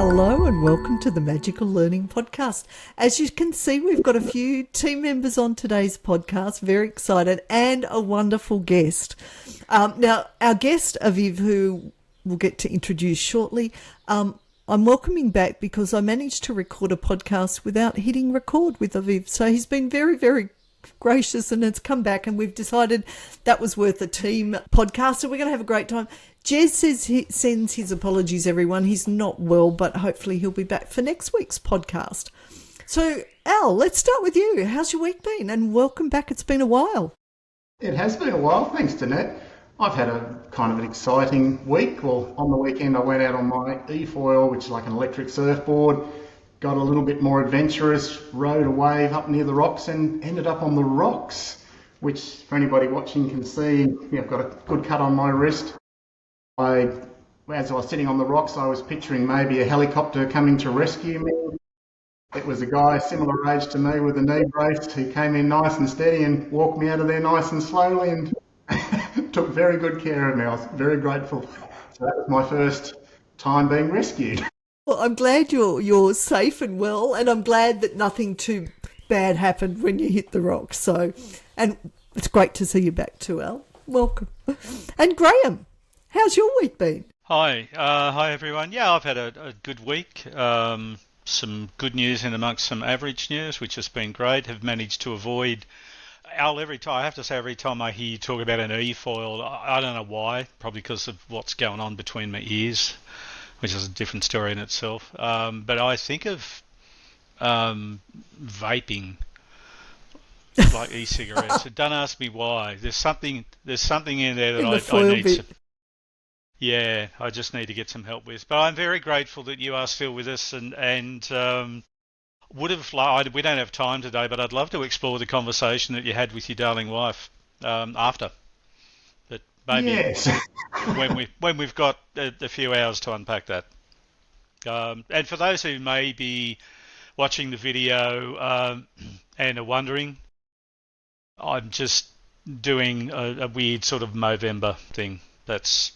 Hello and welcome to the Magical Learning Podcast. As you can see, we've got a few team members on today's podcast, very excited, and a wonderful guest. Now, our guest, Aviv, who we'll get to introduce shortly, I'm welcoming back because I managed to record a podcast without hitting record with Aviv. So he's been very, very gracious and it's come back, and we've decided that was worth a team podcast, so we're going to have a great time. Jez says he sends his apologies, everyone. He's not well, but hopefully he'll be back for next week's podcast. So, Al, let's start with you. How's your week been? And welcome back. It's been a while. It has been a while, thanks to Net. I've had a kind of an exciting week. Well, on the weekend I went out on my e-foil, which is like an electric surfboard, got a little bit more adventurous, rode a wave up near the rocks and ended up on the rocks, which for anybody watching can see, I've got a good cut on my wrist. As I was sitting on the rocks, I was picturing maybe a helicopter coming to rescue me. It was a guy similar age to me with a knee brace who came in nice and steady and walked me out of there nice and slowly and took very good care of me. I was very grateful. So that was my first time being rescued. Well, I'm glad you're safe and well, and I'm glad that nothing too bad happened when you hit the rocks. So, and it's great to see you back too, Al. Welcome. And Graham, how's your week been? Hi everyone. Yeah, I've had a good week. Some good news in amongst some average news, which has been great. Have managed to avoid, Al, every time I hear you talk about an e-foil, I don't know why, probably because of what's going on between my ears, which is a different story in itself. But I think of vaping, like e-cigarettes. Don't ask me why. There's something in there that I need to. Yeah, I just need to get some help with. But I'm very grateful that you are still with us, and we don't have time today, but I'd love to explore the conversation that you had with your darling wife after. But maybe yes. when we've got a few hours to unpack that. And for those who may be watching the video and are wondering, I'm just doing a weird sort of Movember thing. That's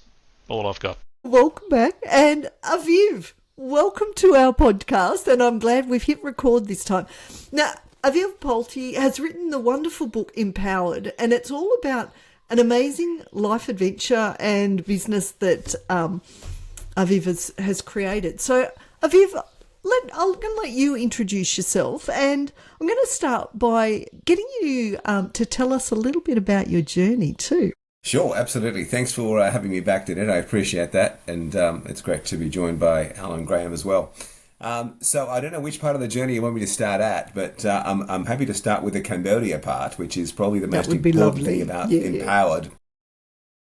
all I've got. Welcome back. And Aviv, welcome to our podcast, and I'm glad we've hit record this time. Now, Aviv Palti has written the wonderful book Empowered, and it's all about an amazing life adventure and business that Aviv has created. So, Aviv, I'm going to let you introduce yourself, and I'm going to start by getting you to tell us a little bit about your journey too. Sure, absolutely. Thanks for having me back, Danette. I appreciate that, and it's great to be joined by Alan and Graham as well. So I don't know which part of the journey you want me to start at, but I'm happy to start with the Cambodia part, which is probably the most important thing about Empowered.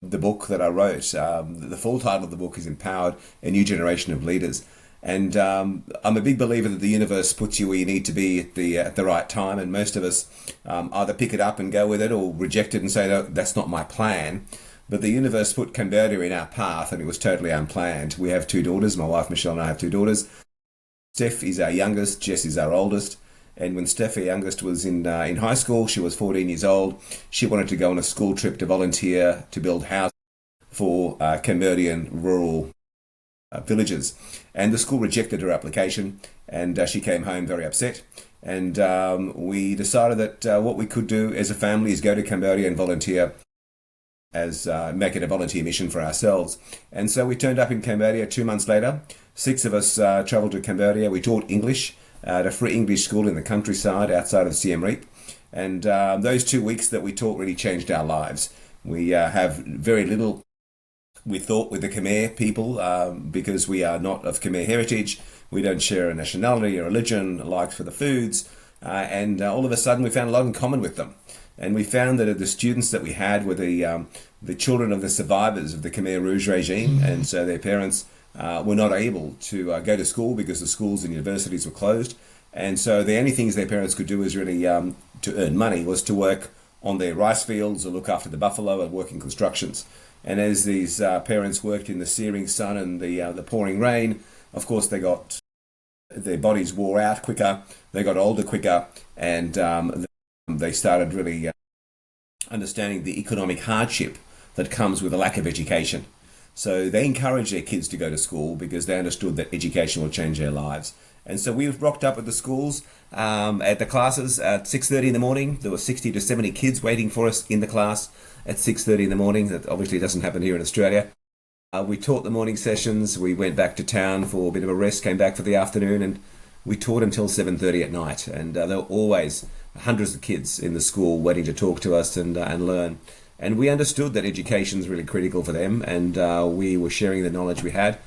The book that I wrote, the full title of the book is Empowered, A New Generation of Leaders. And I'm a big believer that the universe puts you where you need to be at the right time, and most of us either pick it up and go with it or reject it and say, no, that's not my plan. But the universe put Cambodia in our path, and it was totally unplanned. We have two daughters. My wife Michelle and I have two daughters. Steph is our youngest, Jess is our oldest. And when Steph, our youngest, was in high school, she was 14 years old. She wanted to go on a school trip to volunteer to build houses for Cambodian rural villages, and the school rejected her application, and she came home very upset. And we decided that what we could do as a family is go to Cambodia and volunteer, make it a volunteer mission for ourselves. And so we turned up in Cambodia 2 months later. 6 of us travelled to Cambodia. We taught English at a free English school in the countryside outside of Siem Reap, and those 2 weeks that we taught really changed our lives. We have very little, we thought, with the Khmer people because we are not of Khmer heritage. We don't share a nationality, a religion, likes for the foods, and all of a sudden we found a lot in common with them. And we found that the students that we had were the children of the survivors of the Khmer Rouge regime, and so their parents were not able to go to school because the schools and universities were closed. And so the only things their parents could do was really to earn money was to work on their rice fields or look after the buffalo and work in constructions. And as these parents worked in the searing sun and the pouring rain, of course their bodies wore out quicker, they got older quicker, and they started really understanding the economic hardship that comes with a lack of education. So they encouraged their kids to go to school because they understood that education will change their lives. And so we rocked up at the schools, at the classes at 6:30 in the morning. There were 60 to 70 kids waiting for us in the class at 6:30 in the morning. That obviously doesn't happen here in Australia. We taught the morning sessions. We went back to town for a bit of a rest, came back for the afternoon, and we taught until 7:30 at night. And there were always hundreds of kids in the school waiting to talk to us and learn. And we understood that education is really critical for them, and we were sharing the knowledge we had.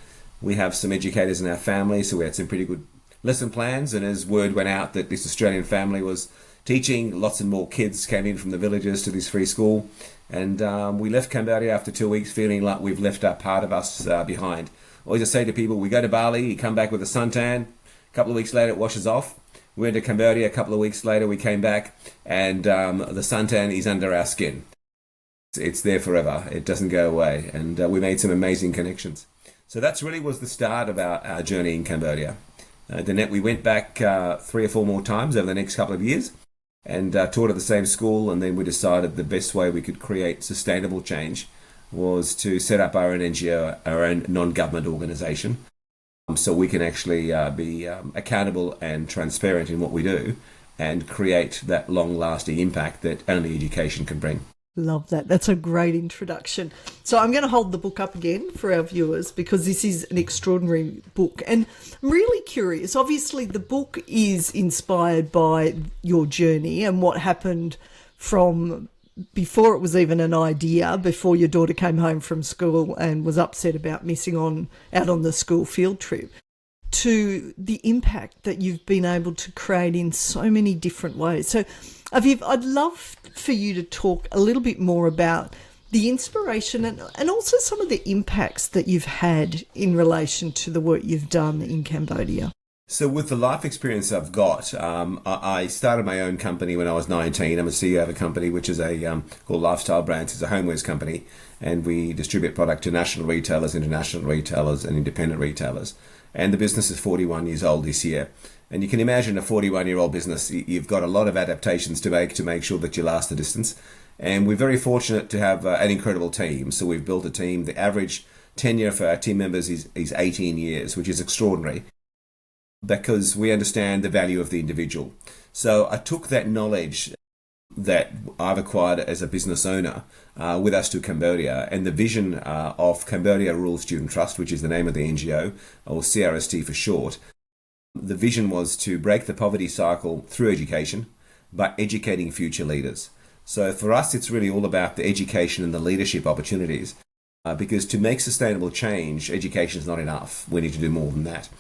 We have some educators in our family, so we had some pretty good lesson plans, and as word went out that this Australian family was teaching, lots and more kids came in from the villages to this free school, and we left Cambodia after 2 weeks feeling like we've left a part of us behind. I always just say to people, we go to Bali, you come back with a suntan, a couple of weeks later it washes off. We went to Cambodia, a couple of weeks later we came back, and the suntan is under our skin. It's there forever, it doesn't go away, and we made some amazing connections. So that's really was the start of our journey in Cambodia. We went back 3 or 4 more times over the next couple of years and taught at the same school, and then we decided the best way we could create sustainable change was to set up our own NGO, our own non-government organisation, so we can actually be accountable and transparent in what we do and create that long-lasting impact that only education can bring. Love that. That's a great introduction. So I'm going to hold the book up again for our viewers because this is an extraordinary book. And I'm really curious. Obviously, the book is inspired by your journey and what happened from before it was even an idea, before your daughter came home from school and was upset about missing out on the school field trip, to the impact that you've been able to create in so many different ways. So, Aviv, I'd love for you to talk a little bit more about the inspiration and also some of the impacts that you've had in relation to the work you've done in Cambodia. So with the life experience I've got, I started my own company when I was 19. I'm a CEO of a company which is called Lifestyle Brands. It's a homewares company, and we distribute product to national retailers, international retailers, and independent retailers. And the business is 41 years old this year. And you can imagine a 41-year-old business, you've got a lot of adaptations to make sure that you last the distance. And we're very fortunate to have an incredible team. So we've built a team. The average tenure for our team members is 18 years, which is extraordinary, because we understand the value of the individual. So I took that knowledge that I've acquired as a business owner with us to Cambodia, and the vision of Cambodia Rural Student Trust, which is the name of the NGO, or CRST for short. The vision was to break the poverty cycle through education by educating future leaders. So for us, it's really all about the education and the leadership opportunities, because to make sustainable change, education is not enough. We need to do more than that.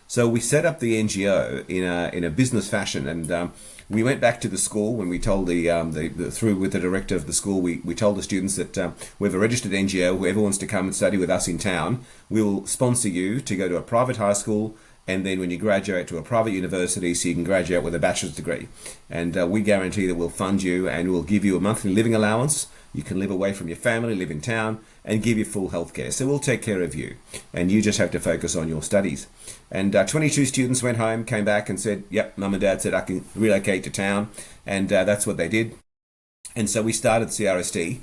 So we set up the NGO in a business fashion, and we went back to the school when we told through with the director of the school, we told the students that we have a registered NGO. Whoever wants to come and study with us in town, we will sponsor you to go to a private high school, and then when you graduate to a private university, so you can graduate with a bachelor's degree. And we guarantee that we'll fund you and we'll give you a monthly living allowance. You can live away from your family, live in town, and give you full health care. So we'll take care of you, and you just have to focus on your studies. And 22 students went home, came back and said, yep, mum and dad said I can relocate to town, and that's what they did. And so we started CRST,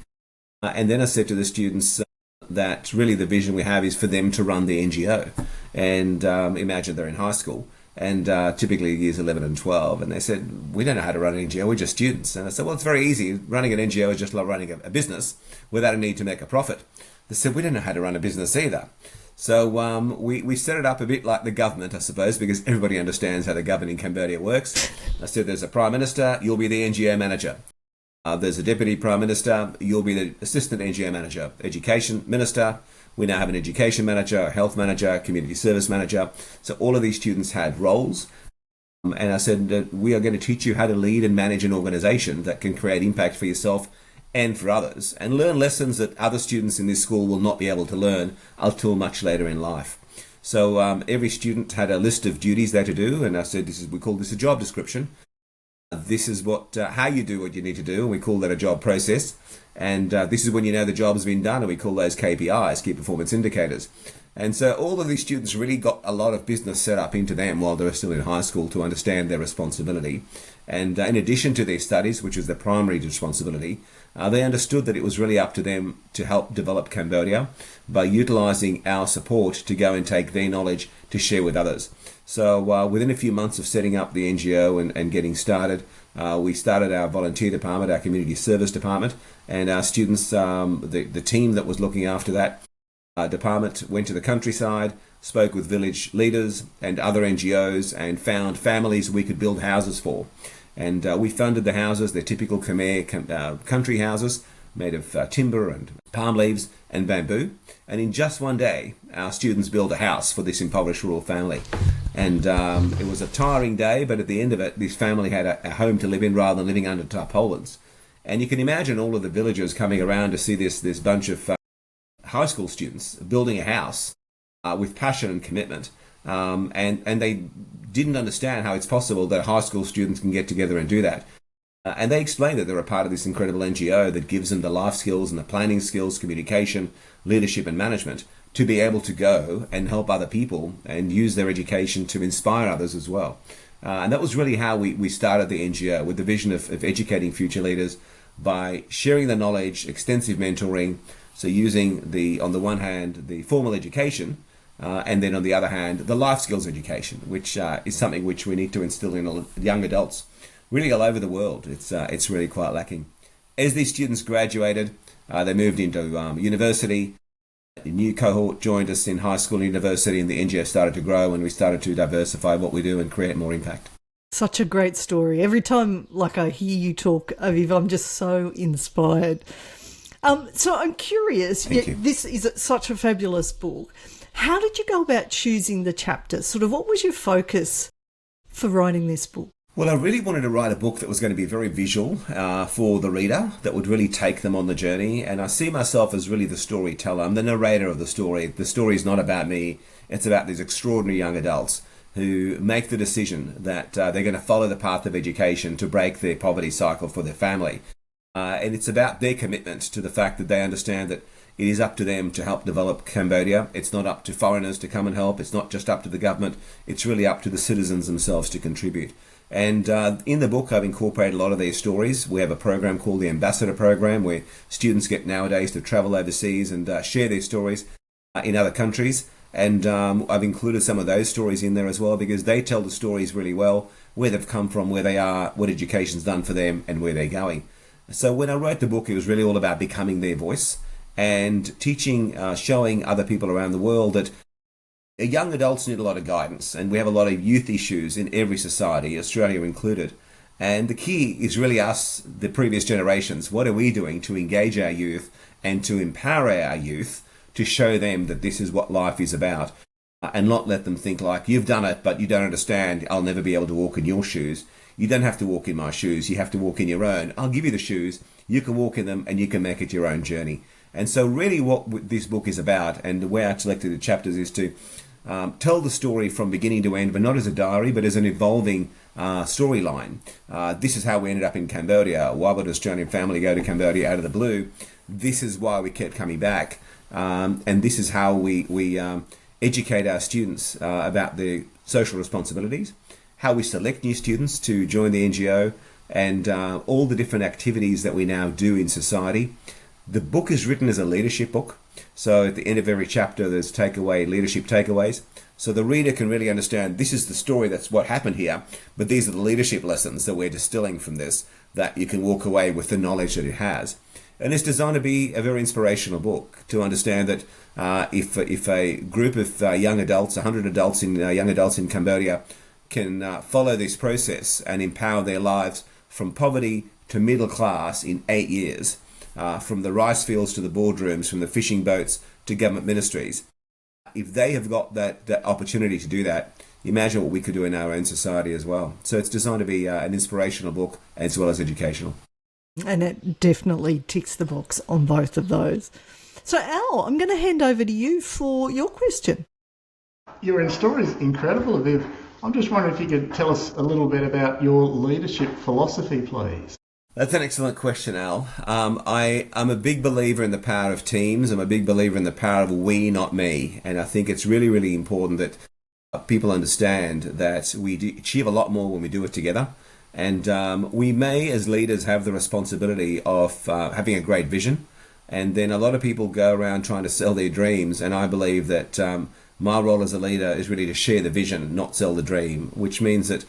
and then I said to the students that really the vision we have is for them to run the NGO. And imagine they're in high school, and typically years 11 and 12, and they said, we don't know how to run an NGO, we're just students. And I said, well, it's very easy. Running an NGO is just like running a business without a need to make a profit. They said, we don't know how to run a business either. So we set it up a bit like the government, I suppose, because everybody understands how the government in Cambodia works. I said, there's a Prime Minister, you'll be the NGO manager. There's a Deputy Prime Minister, you'll be the Assistant NGO Manager. Education Minister, we now have an Education Manager, a Health Manager, Community Service Manager. So all of these students had roles. And I said, we are going to teach you how to lead and manage an organisation that can create impact for yourself and for others, and learn lessons that other students in this school will not be able to learn until much later in life. So every student had a list of duties they had to do, and I said, we call this a job description. This is how you do what you need to do, and we call that a job process. And this is when you know the job's been done, and we call those KPIs, key performance indicators. And so all of these students really got a lot of business set up into them while they were still in high school to understand their responsibility. And in addition to their studies, which was their primary responsibility, they understood that it was really up to them to help develop Cambodia by utilising our support to go and take their knowledge to share with others. So within a few months of setting up the NGO and getting started, we started our volunteer department, our community service department, and our students, the team that was looking after that department went to the countryside, spoke with village leaders and other NGOs, and found families we could build houses for. And we funded the houses, they're typical Khmer country houses made of timber and palm leaves and bamboo. And in just one day, our students built a house for this impoverished rural family. And it was a tiring day, but at the end of it, this family had a home to live in rather than living under tarpaulins. And you can imagine all of the villagers coming around to see this bunch of high school students building a house with passion and commitment. And they didn't understand how it's possible that high school students can get together and do that. And they explained that they're a part of this incredible NGO that gives them the life skills and the planning skills, communication, leadership and management to be able to go and help other people and use their education to inspire others as well. And that was really how we started the NGO, with the vision of educating future leaders by sharing the knowledge, extensive mentoring, so using on the one hand, the formal education, and then on the other hand, the life skills education, which is something which we need to instill in young adults really all over the world. It's really quite lacking. As these students graduated, they moved into university. A new cohort joined us in high school and university, and the NGO started to grow, and we started to diversify what we do and create more impact. Such a great story. Every time I hear you talk, Aviv, I'm just so inspired. So I'm curious, this is such a fabulous book. How did you go about choosing the chapters? Sort of what was your focus for writing this book? Well, I really wanted to write a book that was going to be very visual for the reader, that would really take them on the journey. And I see myself as really the storyteller. I'm the narrator of the story. The story is not about me. It's about these extraordinary young adults who make the decision that they're going to follow the path of education to break their poverty cycle for their family. And it's about their commitment to the fact that they understand that it is up to them to help develop Cambodia. It's not up to foreigners to come and help. It's not just up to the government. It's really up to the citizens themselves to contribute. And in the book, I've incorporated a lot of their stories. We have a program called the Ambassador Program, where students get nowadays to travel overseas and share their stories in other countries. And I've included some of those stories in there as well, because they tell the stories really well, where they've come from, where they are, what education's done for them, and where they're going. So when I wrote the book, it was really all about becoming their voice and teaching, showing other people around the world that young adults need a lot of guidance, and we have a lot of youth issues in every society, Australia included. And the key is really us, the previous generations. What are we doing to engage our youth and to empower our youth to show them that this is what life is about, and not let them think like, you've done it, but you don't understand, I'll never be able to walk in your shoes. You don't have to walk in my shoes, you have to walk in your own. I'll give you the shoes, you can walk in them, and you can make it your own journey. And so really what this book is about, and the way I selected the chapters, is to tell the story from beginning to end, but not as a diary, but as an evolving storyline. This is how we ended up in Cambodia. Why would an Australian family go to Cambodia out of the blue? This is why we kept coming back. And this is how we educate our students about their social responsibilities, how we select new students to join the NGO, and all the different activities that we now do in society. The book is written as a leadership book. So at the end of every chapter, there's leadership takeaways. So the reader can really understand this is the story, that's what happened here, but these are the leadership lessons that we're distilling from this, that you can walk away with the knowledge that it has. And it's designed to be a very inspirational book, to understand that if a group of young adults, 100 adults young adults in Cambodia, can follow this process and empower their lives from poverty to middle class in 8 years, from the rice fields to the boardrooms, from the fishing boats to government ministries. If they have got that opportunity to do that, imagine what we could do in our own society as well. So it's designed to be an inspirational book as well as educational. And it definitely ticks the box on both of those. So Al, I'm going to hand over to you for your question. Your story is incredible, Aviv. I'm just wondering if you could tell us a little bit about your leadership philosophy, please. That's an excellent question, Al. I'm a big believer in the power of teams. I'm a big believer in the power of we, not me. And I think it's really, really important that people understand that achieve a lot more when we do it together. And we may, as leaders, have the responsibility of having a great vision. And then a lot of people go around trying to sell their dreams. And I believe that my role as a leader is really to share the vision, not sell the dream, which means that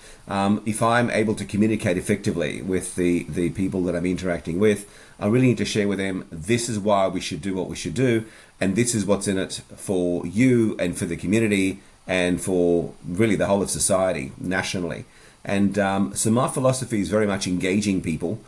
if I'm able to communicate effectively with the people that I'm interacting with, I really need to share with them, this is why we should do what we should do, and this is what's in it for you and for the community and for really the whole of society nationally. And so my philosophy is very much engaging people,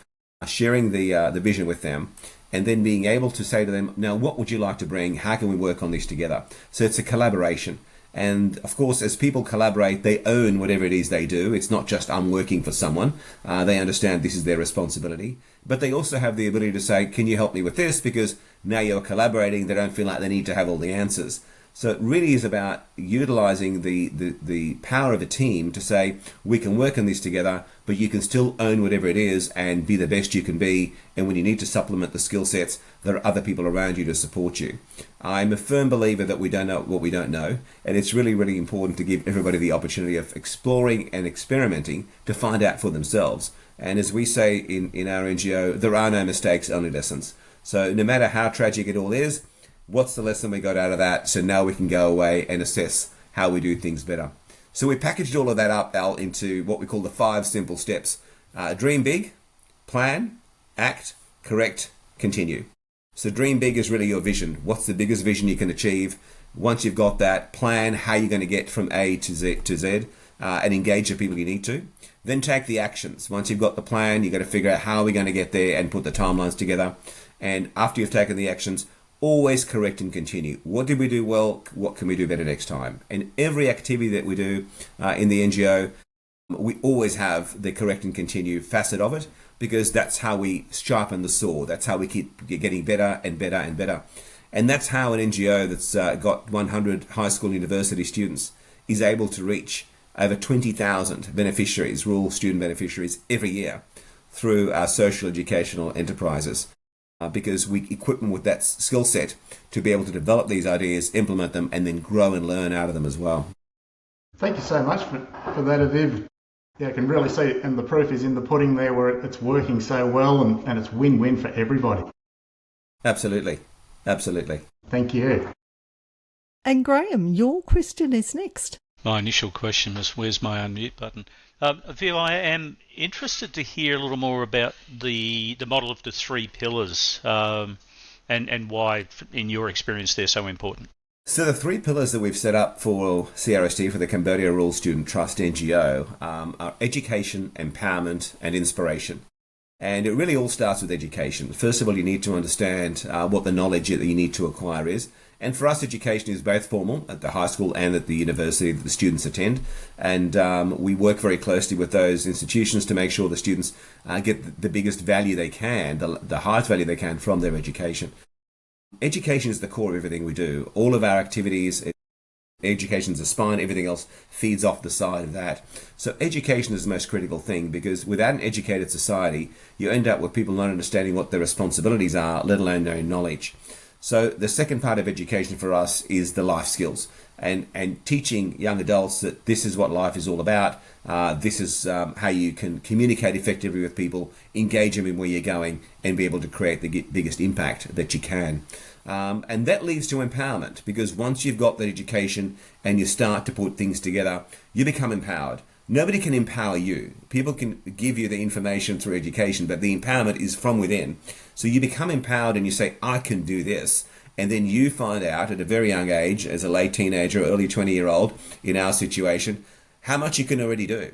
sharing the vision with them, and then being able to say to them, now, what would you like to bring? How can we work on this together? So it's a collaboration. And of course, as people collaborate, they own whatever it is they do. It's not just I'm working for someone. They understand this is their responsibility. But they also have the ability to say, can you help me with this? Because now you're collaborating, they don't feel like they need to have all the answers. So it really is about utilizing the power of a team to say, we can work on this together, but you can still own whatever it is and be the best you can be. And when you need to supplement the skill sets, there are other people around you to support you. I'm a firm believer that we don't know what we don't know. And it's really, really important to give everybody the opportunity of exploring and experimenting to find out for themselves. And as we say in our NGO, there are no mistakes, only lessons. So no matter how tragic it all is, what's the lesson we got out of that? So now we can go away and assess how we do things better. So we packaged all of that up, Al, into what we call the 5 simple steps. Dream big, plan, act, correct, continue. So dream big is really your vision. What's the biggest vision you can achieve? Once you've got that, plan how you're going to get from A to Z, and engage the people you need to. Then take the actions. Once you've got the plan, you've got to figure out how we're going to get there and put the timelines together. And after you've taken the actions, always correct and continue. What did we do well? What can we do better next time? And every activity that we do in the NGO, we always have the correct and continue facet of it, because that's how we sharpen the saw. That's how we keep getting better and better and better. And that's how an NGO that's got 100 high school and university students is able to reach over 20,000 beneficiaries, rural student beneficiaries, every year through our social educational enterprises. Because we equip them with that skill set to be able to develop these ideas, implement them, and then grow and learn out of them as well. Thank you so much for that, Aviv. Yeah, I can really see it, and the proof is in the pudding there, where it's working so well, and it's win-win for everybody. Absolutely. Absolutely. Thank you. And Graham, your question is next. My initial question was, where's my unmute button? Viv, I am interested to hear a little more about the model of the 3 pillars and why, in your experience, they're so important. So the 3 pillars that we've set up for CRST, for the Cambodia Rural Student Trust NGO, are education, empowerment, and inspiration. And it really all starts with education. First of all, you need to understand what the knowledge that you need to acquire is. And for us, education is both formal at the high school and at the university that the students attend. And we work very closely with those institutions to make sure the students get the biggest value they can, the highest value they can from their education. Education is the core of everything we do. All of our activities, education is the spine, everything else feeds off the side of that. So education is the most critical thing, because without an educated society, you end up with people not understanding what their responsibilities are, let alone knowing knowledge. So the second part of education for us is the life skills, and teaching young adults that this is what life is all about. This is how you can communicate effectively with people, engage them in where you're going, and be able to create the biggest impact that you can. And that leads to empowerment, because once you've got that education and you start to put things together, you become empowered. Nobody can empower you. People can give you the information through education, but the empowerment is from within. So you become empowered and you say, I can do this. And then you find out at a very young age, as a late teenager, early 20-year-old in our situation, how much you can already do.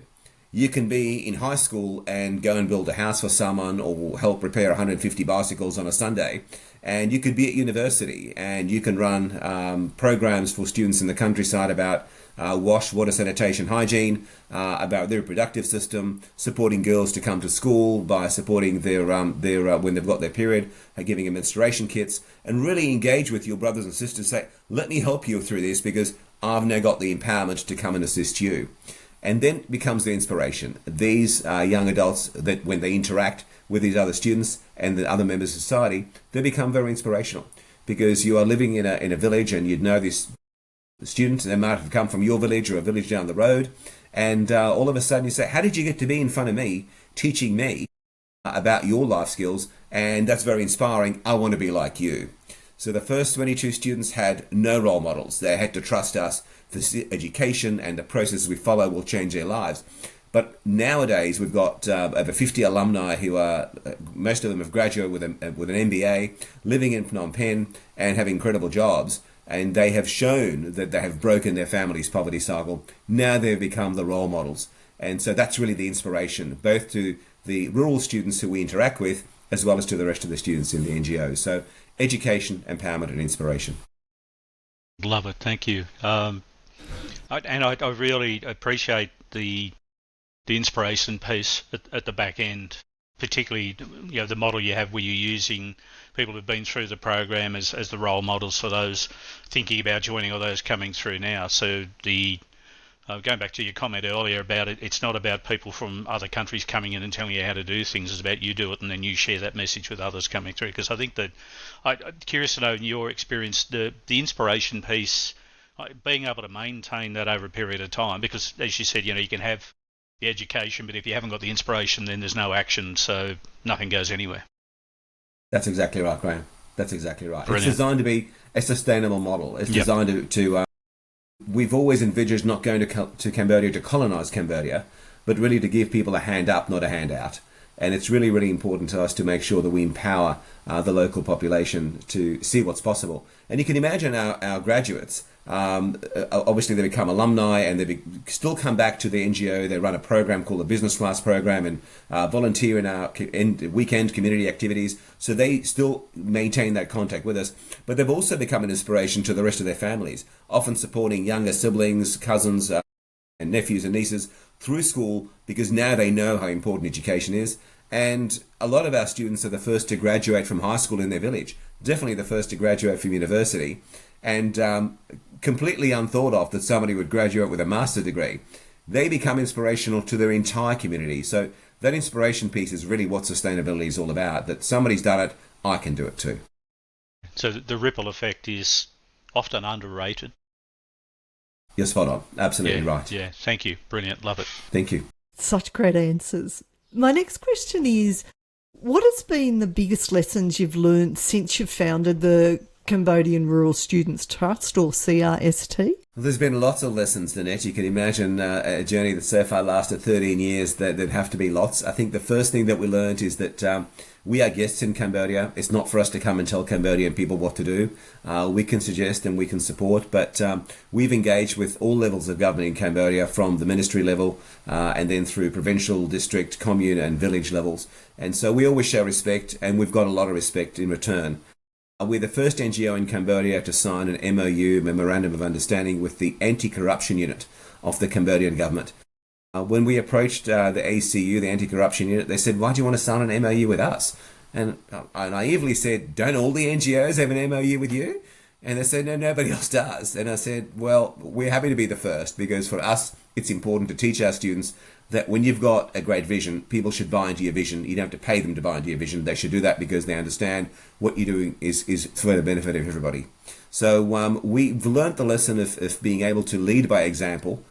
You can be in high school and go and build a house for someone, or help repair 150 bicycles on a Sunday. And you could be at university and you can run programs for students in the countryside about wash, water, sanitation, hygiene, about their reproductive system, supporting girls to come to school by supporting their when they've got their period, giving them menstruation kits, and really engage with your brothers and sisters. Say, let me help you through this, because I've now got the empowerment to come and assist you. And then becomes the inspiration. These young adults, that when they interact, with these other students and the other members of society, they become very inspirational, because you are living in a village and you'd know this student. They might have come from your village or a village down the road, and all of a sudden you say, how did you get to be in front of me teaching me about your life skills? And that's very inspiring. I want to be like you. So the first 22 students had no role models. They had to trust us. The education and the processes we follow will change their lives. But nowadays we've got over 50 alumni who are, most of them have graduated with an MBA, living in Phnom Penh and have incredible jobs. And they have shown that they have broken their family's poverty cycle. Now they've become the role models. And so that's really the inspiration, both to the rural students who we interact with, as well as to the rest of the students in the NGOs. So education, empowerment and inspiration. Love it. Thank you. I really appreciate the inspiration piece at the back end, particularly the model you have where you're using people who've been through the program as the role models for those thinking about joining or those coming through now. So going back to your comment earlier about it's not about people from other countries coming in and telling you how to do things. It's about you do it and then you share that message with others coming through. Because I think that I'm curious to know in your experience the inspiration piece, being able to maintain that over a period of time. Because as you said, you can have the education, but if you haven't got the inspiration, then there's no action, so nothing goes anywhere. That's exactly right, Graham. That's exactly right. Brilliant. It's designed to be a sustainable model. It's designed to we've always envisaged not going to Cambodia to colonize Cambodia, but really to give people a hand up, not a handout. And it's really, really important to us to make sure that we empower the local population to see what's possible. And you can imagine our graduates, obviously they become alumni and they still come back to the NGO. They run a program called the Business Class Program and volunteer in our weekend community activities. So they still maintain that contact with us. But they've also become an inspiration to the rest of their families, often supporting younger siblings, cousins, and nephews and nieces through school, because now they know how important education is. And a lot of our students are the first to graduate from high school in their village, definitely the first to graduate from university, and completely unthought of that somebody would graduate with a master's degree. They become inspirational to their entire community. So that inspiration piece is really what sustainability is all about, that somebody's done it, I can do it too. So the ripple effect is often underrated. You're spot on. Absolutely right. Yeah, thank you. Brilliant. Love it. Thank you. Such great answers. My next question is, what has been the biggest lessons you've learned since you've founded the Cambodian Rural Students Trust, or CRST? Well, there's been lots of lessons, Nanette. You can imagine a journey that so far lasted 13 years. There'd have to be lots. I think the first thing that we learned is that we are guests in Cambodia. It's not for us to come and tell Cambodian people what to do. We can suggest and we can support, but we've engaged with all levels of government in Cambodia, from the ministry level and then through provincial, district, commune and village levels. And so we always show respect, and we've got a lot of respect in return. We're the first NGO in Cambodia to sign an MOU, Memorandum of Understanding, with the Anti-Corruption Unit of the Cambodian government. When we approached the ACU, the Anti-Corruption Unit, they said, why do you want to sign an MOU with us? And I naively said, don't all the NGOs have an MOU with you? And they said, no, nobody else does. And I said, well, we're happy to be the first, because for us, it's important to teach our students that when you've got a great vision, people should buy into your vision. You don't have to pay them to buy into your vision. They should do that because they understand what you're doing is for the benefit of everybody. So we've learnt the lesson of being able to lead by example,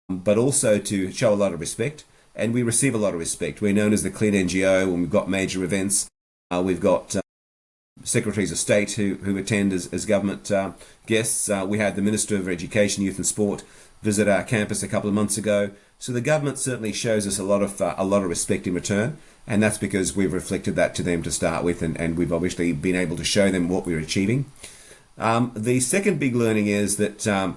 but also to show a lot of respect. And we receive a lot of respect. We're known as the Clean NGO when we've got major events. We've got secretaries of state who attend as government guests. We had the Minister of Education, Youth and Sport visit our campus a couple of months ago. So the government certainly shows us a lot of respect in return, and that's because we've reflected that to them to start with, and we've obviously been able to show them what we're achieving. The second big learning is that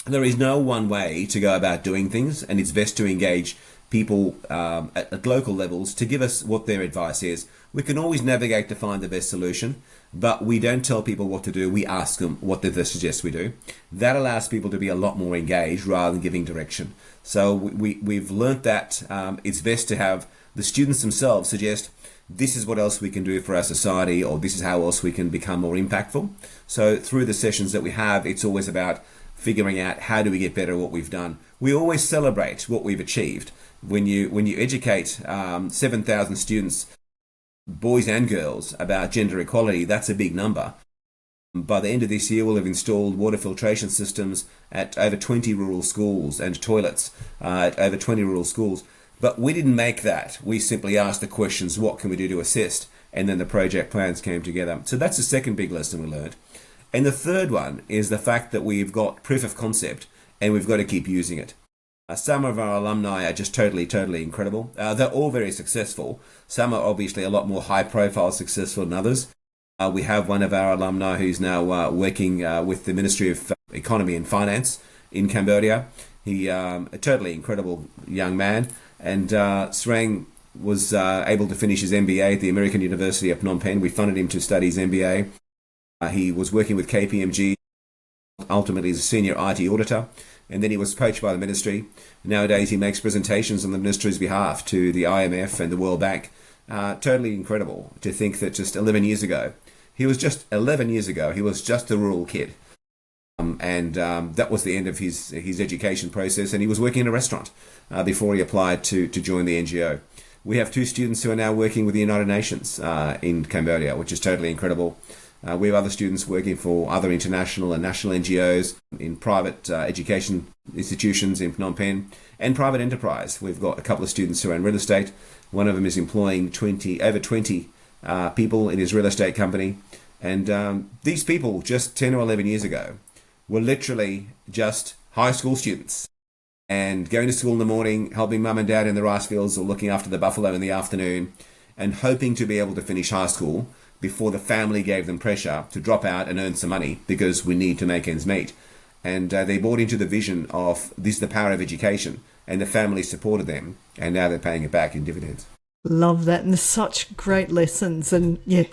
there is no one way to go about doing things, and it's best to engage people at local levels to give us what their advice is. We can always navigate to find the best solution, but we don't tell people what to do. We ask them what they suggest we do. That allows people to be a lot more engaged rather than giving direction. So we've learnt that it's best to have the students themselves suggest, this is what else we can do for our society, or this is how else we can become more impactful. So through the sessions that we have, it's always about figuring out how do we get better at what we've done. We always celebrate what we've achieved. When you educate 7,000 students boys and girls about gender equality, that's a big number. By the end of this year, we'll have installed water filtration systems at over 20 rural schools and toilets at over 20 rural schools. But we didn't make that. We simply asked the questions, what can we do to assist? And then the project plans came together. So that's the second big lesson we learned. And the third one is the fact that we've got proof of concept and we've got to keep using it. Some of our alumni are just totally incredible. They're all very successful. Some are obviously a lot more high-profile successful than others. We have one of our alumni who's now working with the Ministry of Economy and Finance in Cambodia. He a totally incredible young man. And Srang was able to finish his MBA at the American University of Phnom Penh. We funded him to study his MBA. He was working with KPMG, ultimately as a senior IT auditor. And then he was poached by the ministry. Nowadays he makes presentations on the ministry's behalf to the IMF and the World Bank. Totally incredible to think that just 11 years ago, he was just a rural kid. That was the end of his education process, and he was working in a restaurant before he applied to join the NGO. We have 2 students who are now working with the United Nations in Cambodia, which is totally incredible. We have other students working for other international and national NGOs in private education institutions in Phnom Penh and private enterprise. We've got a couple of students who are in real estate. One of them is employing over 20 people in his real estate company. And these people just 10 or 11 years ago were literally just high school students and going to school in the morning, helping mum and dad in the rice fields or looking after the buffalo in the afternoon and hoping to be able to finish high school before the family gave them pressure to drop out and earn some money because we need to make ends meet. And they bought into the vision of this is the power of education, and the family supported them, and now they're paying it back in dividends. Love that, and there's such great lessons, and yeah,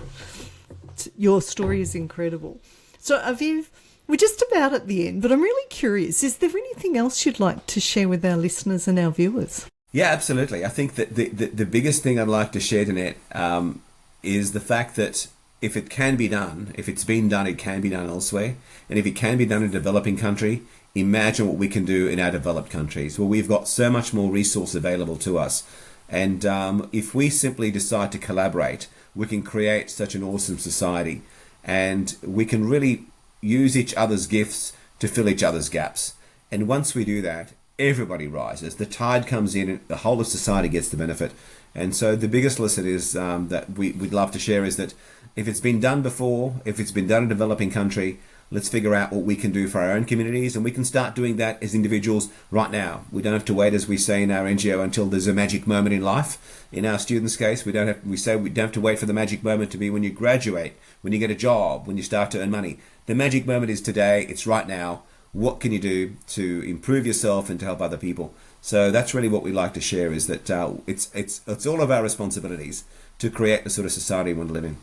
your story is incredible. So Aviv, we're just about at the end, but I'm really curious, is there anything else you'd like to share with our listeners and our viewers? Yeah, absolutely. I think that the biggest thing I'd like to share, Danette, is the fact that if it can be done, if it's been done, it can be done elsewhere. And if it can be done in a developing country, imagine what we can do in our developed countries, where we've got so much more resource available to us. And if we simply decide to collaborate, we can create such an awesome society. And we can really use each other's gifts to fill each other's gaps. And once we do that, everybody rises. The tide comes in and the whole of society gets the benefit. And so the biggest lesson is that we'd love to share is that if it's been done before, if it's been done in a developing country, let's figure out what we can do for our own communities, and we can start doing that as individuals right now. We don't have to wait, as we say in our NGO, until there's a magic moment in life. In our students' case, we don't have to wait for the magic moment to be when you graduate, when you get a job, when you start to earn money. The magic moment is today. It's right now. What can you do to improve yourself and to help other people? So that's really what we like to share, is that it's all of our responsibilities to create the sort of society we want to live in.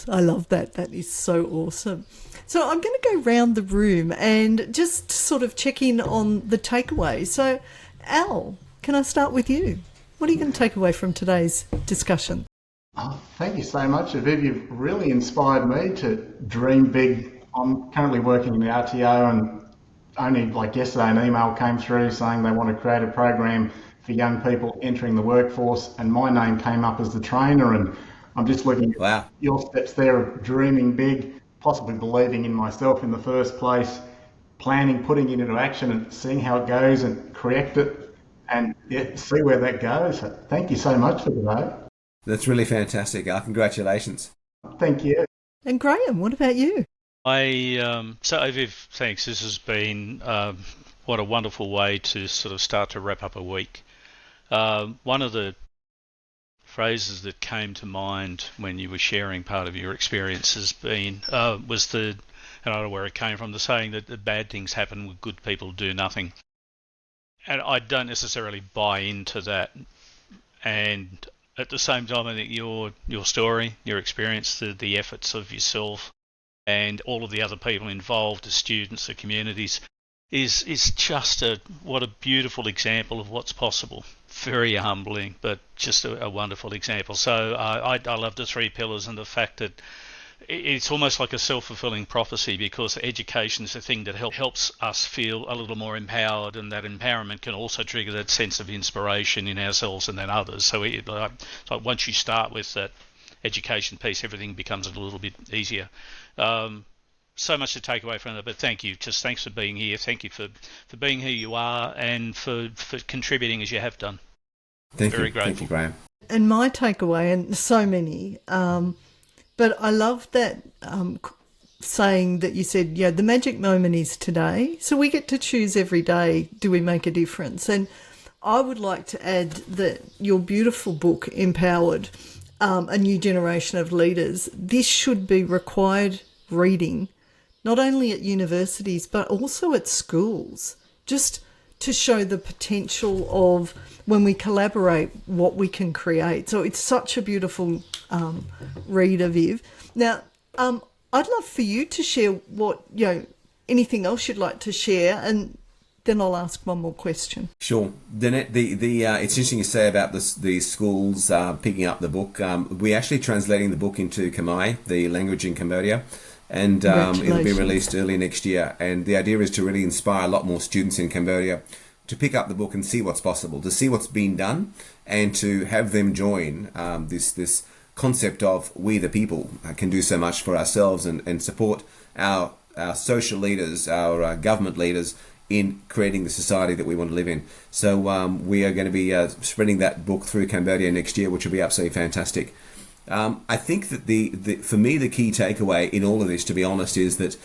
I love that. That is so awesome. So I'm going to go round the room and just sort of check in on the takeaway. So Al, can I start with you? What are you going to take away from today's discussion? Oh, thank you so much, Aviv. You've really inspired me to dream big. I'm currently working in the RTO, and only like yesterday an email came through saying they want to create a program for young people entering the workforce, and my name came up as the trainer, and I'm just looking at your steps there of dreaming big, possibly believing in myself in the first place, planning, putting it into action and seeing how it goes and correct it and see where that goes. So thank you so much for today. That's really fantastic. Congratulations. Thank you. And Graham, what about you? So Aviv, thanks. This has been what a wonderful way to sort of start to wrap up a week. One of the phrases that came to mind when you were sharing part of your experience was and I don't know where it came from, the saying that the bad things happen when good people do nothing. And I don't necessarily buy into that. And at the same time, I think your story, your experience, the efforts of yourself and all of the other people involved, the students, the communities, is just what a beautiful example of what's possible. Very humbling, but just a wonderful example. So I love the 3 pillars and the fact that it's almost like a self-fulfilling prophecy, because education is the thing that helps us feel a little more empowered, and that empowerment can also trigger that sense of inspiration in ourselves and then others. So once you start with that education piece, everything becomes a little bit easier. So much to take away from that, but thank you. Just thanks for being here. Thank you for being who you are and for contributing as you have done. Very grateful. Thank you, Graham. And my takeaway, and so many, but I love that saying that you said, yeah, the magic moment is today. So we get to choose every day, do we make a difference? And I would like to add that your beautiful book, Empowered, A New Generation of Leaders, this should be required reading, not only at universities, but also at schools, just to show the potential of when we collaborate, what we can create. So it's such a beautiful read, Aviv. Now, I'd love for you to share what, anything else you'd like to share, and then I'll ask one more question. Sure. Danette, it's interesting you say about the schools picking up the book. We're actually translating the book into Khmer, the language in Cambodia, and it'll be released early next year. And the idea is to really inspire a lot more students in Cambodia to pick up the book and see what's possible, to see what's been done, and to have them join this concept of we the people can do so much for ourselves and support our social leaders, our government leaders in creating the society that we want to live in. So we are going to be spreading that book through Cambodia next year, which will be absolutely fantastic. I think that for me, the key takeaway in all of this, to be honest, is that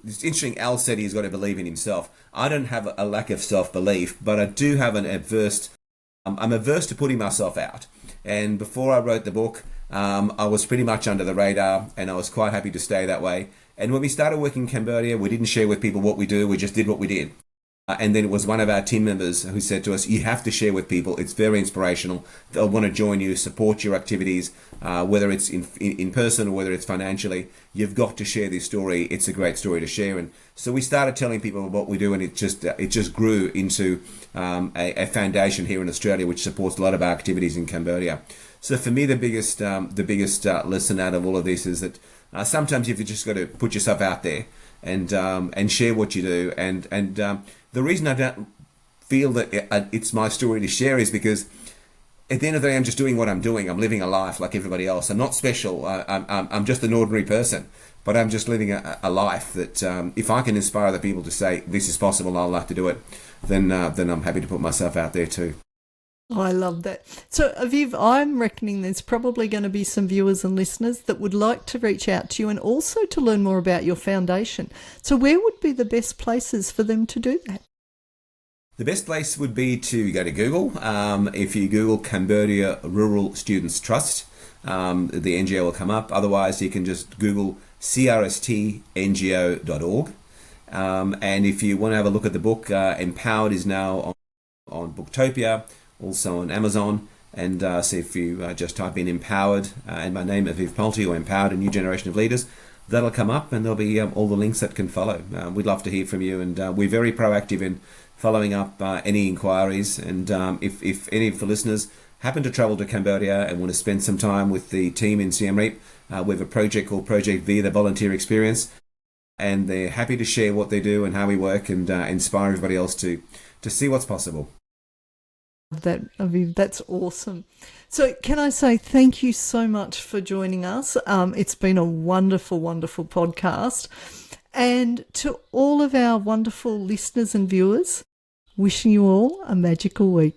it's interesting. Al said he's got to believe in himself. I don't have a lack of self-belief, but I do have I'm averse to putting myself out. And before I wrote the book, I was pretty much under the radar, and I was quite happy to stay that way. And when we started working in Cambodia, we didn't share with people what we do. We just did what we did. And then it was one of our team members who said to us, you have to share with people. It's very inspirational. They'll want to join you, support your activities, whether it's in person or whether it's financially. You've got to share this story. It's a great story to share. And so we started telling people what we do, and it just grew into a foundation here in Australia, which supports a lot of our activities in Cambodia. So for me, the biggest lesson out of all of this is that sometimes you've just got to put yourself out there and share what you do. And the reason I don't feel that it's my story to share is because at the end of the day, I'm just doing what I'm doing. I'm living a life like everybody else. I'm not special. I'm just an ordinary person, but I'm just living a life that if I can inspire other people to say this is possible, I'll like to do it, then I'm happy to put myself out there too. Oh, I love that. So, Aviv, I'm reckoning there's probably going to be some viewers and listeners that would like to reach out to you and also to learn more about your foundation. So where would be the best places for them to do that? The best place would be to go to Google. If you Google Cambodia Rural Students Trust, the NGO will come up. Otherwise, you can just Google CRSTNGO.org. And if you want to have a look at the book, Empowered is now on Booktopia, also on Amazon, and so if you just type in Empowered and my name, Aviv Palti, or Empowered, A New Generation of Leaders, that'll come up, and there'll be all the links that can follow. We'd love to hear from you, and we're very proactive in following up any inquiries, and if any of the listeners happen to travel to Cambodia and want to spend some time with the team in Siem Reap, we have a project called Project V, the Volunteer Experience, and they're happy to share what they do and how we work, and inspire everybody else to see what's possible. That, Aviv, that's awesome. So can I say thank you so much for joining us. It's been a wonderful, wonderful podcast. And to all of our wonderful listeners and viewers, wishing you all a magical week.